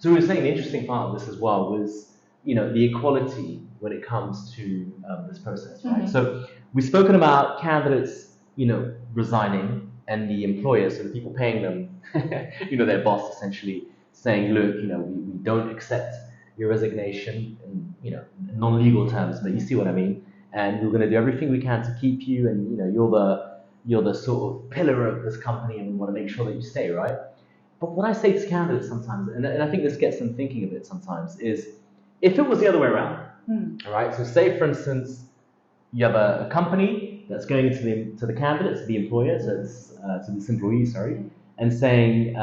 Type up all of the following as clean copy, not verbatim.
So we were saying the interesting part of this as well was, the equality when it comes to this process, right? So we've spoken about candidates, resigning, and the employers, so the people paying them, their boss essentially saying, look, we don't accept your resignation in, non-legal terms, but you see what I mean. And we're going to do everything we can to keep you, and you're the sort of pillar of this company, and we want to make sure that you stay, right? But what I say to candidates sometimes, and I think this gets them thinking a bit sometimes, is if it was the other way around, all right? So say, for instance, you have a company that's going to the candidate, to the employer, to this employee, and saying,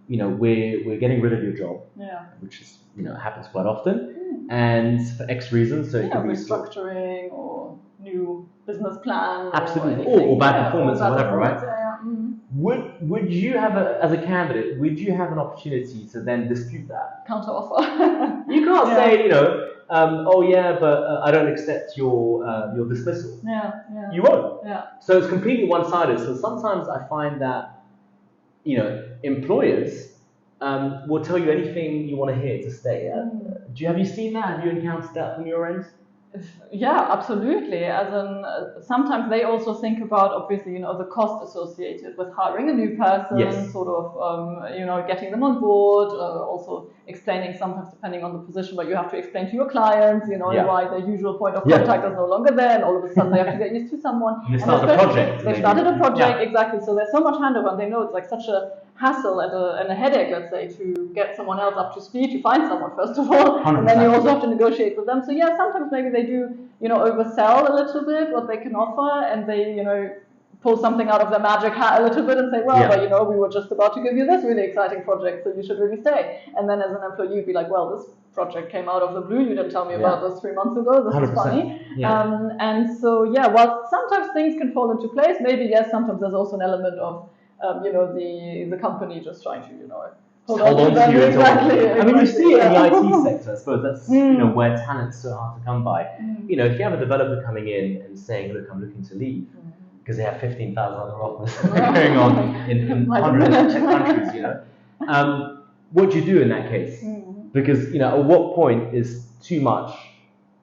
we're getting rid of your job, which is happens quite often, and for X reasons. So it could be restructuring or new business plan, absolutely, or bad performance or whatever, right? Would you have as a candidate, would you have an opportunity to then dispute that? Counter offer. You can't say, but I don't accept your dismissal. You won't. So it's completely one-sided. So sometimes I find that, employers will tell you anything you want to hear to stay. Have you seen that? Have you encountered that from your end? Yeah, absolutely. As in, sometimes they also think about, obviously, the cost associated with hiring a new person, sort of, getting them on board, also explaining sometimes depending on the position, but you have to explain to your clients, why the usual point of contact is no longer there, and all of a sudden they have to get used to someone. They started a project. They started a project, exactly. So there's so much handover, and they know it's like such a hassle and a headache, let's say, to get someone else up to speed, to find someone first of all, 100%. And then you also have to negotiate with them. So yeah, sometimes maybe they do, oversell a little bit what they can offer, and they, pull something out of their magic hat a little bit and say, but we were just about to give you this really exciting project, so you should really stay. And then as an employee, you'd be like, well, this project came out of the blue, you didn't tell me about this 3 months ago, this 100%. Is funny. And so, while sometimes things can fall into place, maybe, sometimes there's also an element of, the company just trying to, hold on to you. Exactly. I mean, you see it in the IT sector. I suppose that's where talent's so hard to come by. If you have a developer coming in and saying, "Look, I'm looking to leave," because they have 15,000 other offers going on in hundreds of countries, what do you do in that case? Because at what point is too much?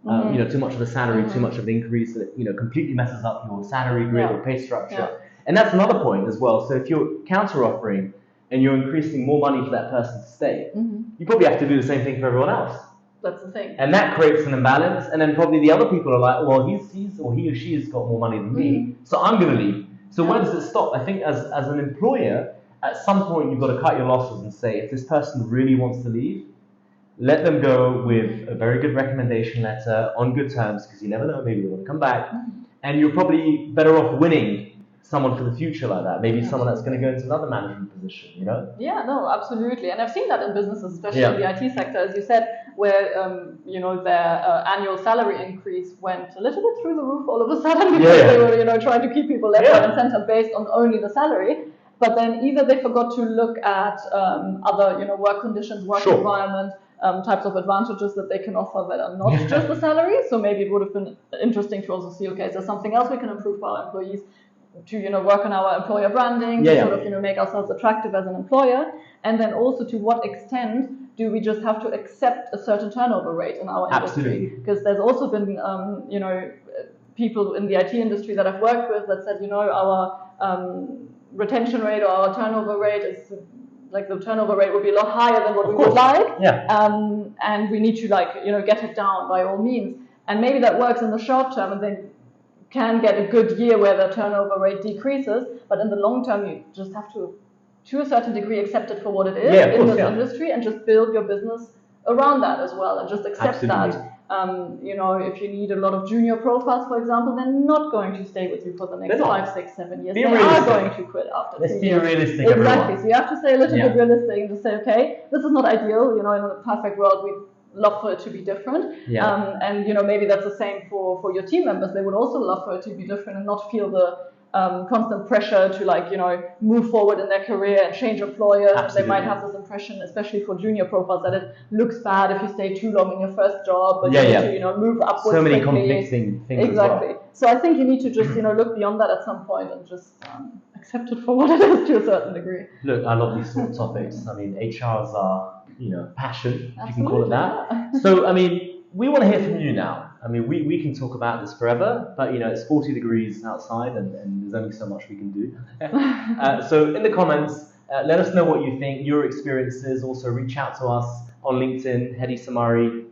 Too much of the salary, too much of the increase that completely messes up your salary grid or pay structure. And that's another point as well. So if you're counter offering and you're increasing more money for that person to stay, you probably have to do the same thing for everyone else. That's the thing. And that creates an imbalance. And then probably the other people are like, well, he's or he or she has got more money than me, so I'm going to leave. So where does it stop? I think as an employer, at some point you've got to cut your losses and say, if this person really wants to leave, let them go with a very good recommendation letter on good terms, because you never know, maybe they want to come back. And you're probably better off winning someone for the future like that, maybe someone that's going to go into another management position, Yeah, no, absolutely. And I've seen that in businesses, especially in the IT sector, as you said, where, their annual salary increase went a little bit through the roof all of a sudden because they were, trying to keep people left, right, and center based on only the salary. But then either they forgot to look at other, work conditions, work environment, types of advantages that they can offer that are not just the salary. So maybe it would have been interesting to also see, okay, is there something else we can improve for our employees? To work on our employer branding, to sort of make ourselves attractive as an employer, and then also to what extent do we just have to accept a certain turnover rate in our industry? Because there's also been people in the IT industry that I've worked with that said our retention rate or our turnover rate is like the turnover rate would be a lot higher than what we would like, and we need to get it down by all means. And maybe that works in the short term, and then can get a good year where the turnover rate decreases, but in the long term you just have to a certain degree, accept it for what it is in this industry, and just build your business around that as well, and just accept that. If you need a lot of junior profiles, for example, they're not going to stay with you for the next 5, 6, 7 years. They are going to quit after 2 years. Let's be realistic, exactly. Everyone. So you have to stay a little bit realistic and just say, okay, this is not ideal. In a perfect world, we love for it to be different, and maybe that's the same for your team members. They would also love for it to be different and not feel the constant pressure to move forward in their career and change employers. Absolutely. They might have this impression, especially for junior profiles, that it looks bad if you stay too long in your first job, but you need to move upwards. So many quickly. conflicting things. Exactly. As well. So I think you need to just look beyond that at some point and just accept it for what it is to a certain degree. Look, I love these sort of topics. I mean, HRs are, passion, if you can call it Absolutely, that. yeah. So, I mean, we want to hear from you now. I mean, we can talk about this forever, but it's 40 degrees outside and there's only so much we can do. So in the comments, let us know what you think, your experiences. Also reach out to us on LinkedIn, Hedi Samari.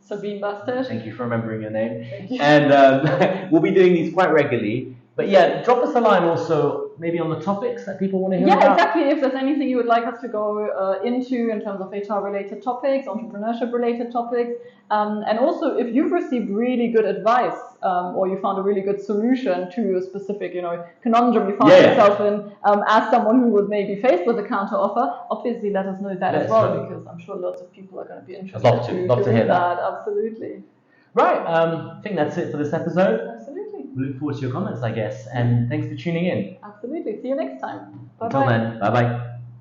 Sabine Bastet. Thank you for remembering your name. Thank you. And we'll be doing these quite regularly. But yeah, drop us a line also, maybe on the topics that people want to hear about. Yeah, exactly. If there's anything you would like us to go into in terms of HR-related topics, entrepreneurship-related topics, and also if you've received really good advice or you found a really good solution to a specific, conundrum you found yourself in, as someone who was maybe faced with a counter offer, obviously let us know that as well, because I'm sure lots of people are going to be interested. I'd love to hear that. Absolutely. Right. I think that's it for this episode. Absolutely. We look forward to your comments, I guess. And thanks for tuning in. Absolutely. See you next time. Bye-bye. Until then, bye-bye.